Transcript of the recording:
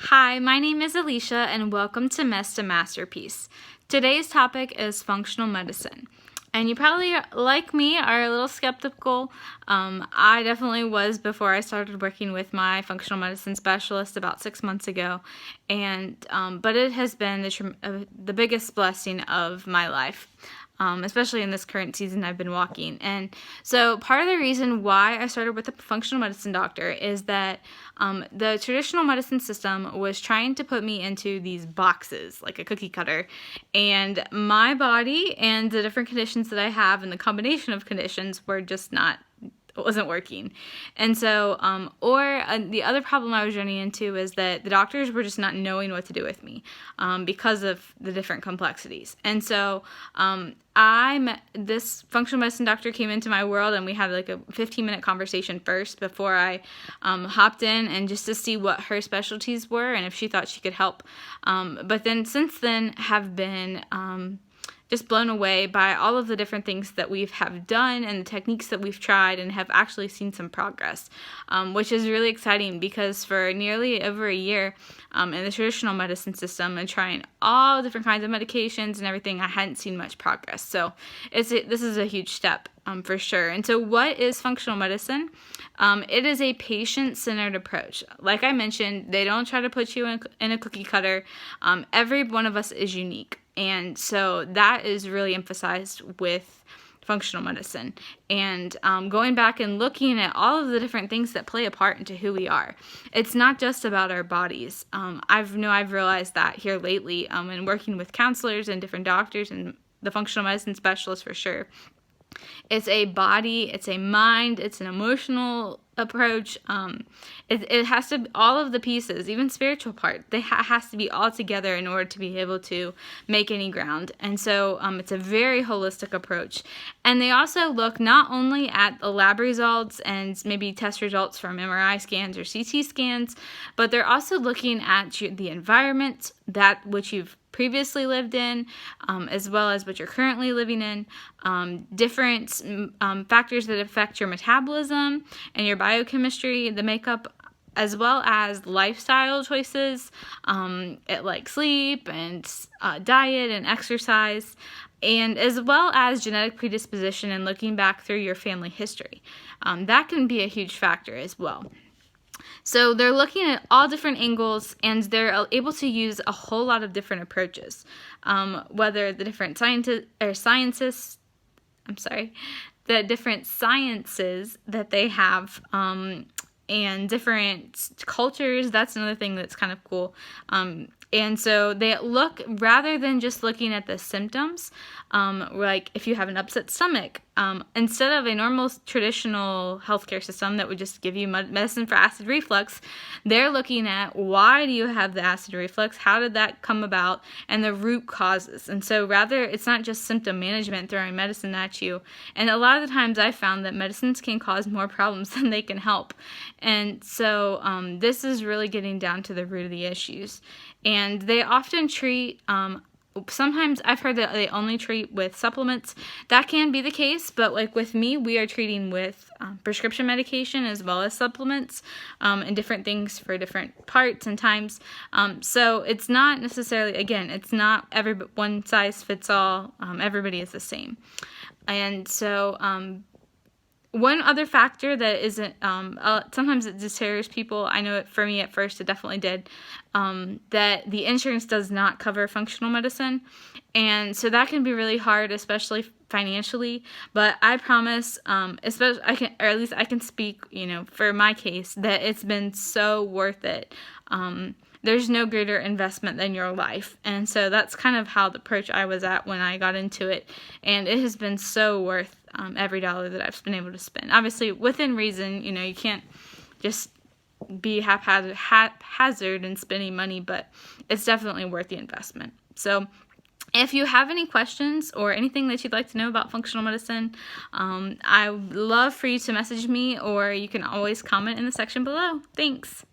Hi, my name is Alicia and welcome to Mess to Masterpiece. Today's topic is functional medicine. And you probably, like me, are a little skeptical. I definitely was before I started working with my functional medicine specialist about 6 months ago. But it has been the biggest blessing of my life. Especially in this current season I've been walking. And so part of the reason why I started with a functional medicine doctor is that the traditional medicine system was trying to put me into these boxes, like a cookie cutter. And my body and the different conditions that I have and the combination of conditions were just wasn't working. And so, the other problem I was running into is that the doctors were just not knowing what to do with me because of the different complexities. And so, this functional medicine doctor came into my world and we had like a 15-minute conversation first before I hopped in, and just to see what her specialties were and if she thought she could help. But then since then have been just blown away by all of the different things that we have done and the techniques that we've tried, and have actually seen some progress, which is really exciting because for nearly over a year in the traditional medicine system and trying all different kinds of medications and everything, I hadn't seen much progress. So this is a huge step for sure. And so what is functional medicine? It is a patient-centered approach. Like I mentioned, they don't try to put you in a cookie cutter. Every one of us is unique. And so that is really emphasized with functional medicine. And going back and looking at all of the different things that play a part into who we are. It's not just about our bodies. I've realized that here lately in working with counselors and different doctors and the functional medicine specialists for sure. It's a body, it's a mind, it's an emotional approach. It has to be all of the pieces, even spiritual part. They has to be all together in order to be able to make any ground. And so it's a very holistic approach. And they also look not only at the lab results and maybe test results from MRI scans or CT scans, but they're also looking at the environment, that which you've previously lived in, as well as what you're currently living in, different factors that affect your metabolism and your biochemistry, the makeup, as well as lifestyle choices, like sleep and diet and exercise, and as well as genetic predisposition and looking back through your family history. That can be a huge factor as well. So they're looking at all different angles, and they're able to use a whole lot of different approaches, whether the different the different sciences that they have, and different cultures. That's another thing that's kind of cool. And so they look, rather than just looking at the symptoms, like if you have an upset stomach, instead of a normal traditional healthcare system that would just give you medicine for acid reflux, they're looking at why do you have the acid reflux, how did that come about, and the root causes. And so rather, it's not just symptom management, throwing medicine at you. And a lot of the times I found that medicines can cause more problems than they can help. And so this is really getting down to the root of the issues. And they often treat, sometimes I've heard that they only treat with supplements. That can be the case, but like with me, we are treating with prescription medication as well as supplements, and different things for different parts and times. So it's not necessarily, again, it's not one size fits all. Everybody is the same. And so one other factor that isn't, sometimes it deters people. I know for me at first it definitely did, that the insurance does not cover functional medicine. And so that can be really hard, especially financially. But I promise, especially I can speak, for my case, that it's been so worth it. There's no greater investment than your life. And so that's kind of how the approach I was at when I got into it. And it has been so worth every dollar that I've been able to spend. Obviously, within reason, you can't just be haphazard and spending money, but it's definitely worth the investment. So if you have any questions or anything that you'd like to know about functional medicine, I would love for you to message me, or you can always comment in the section below. Thanks.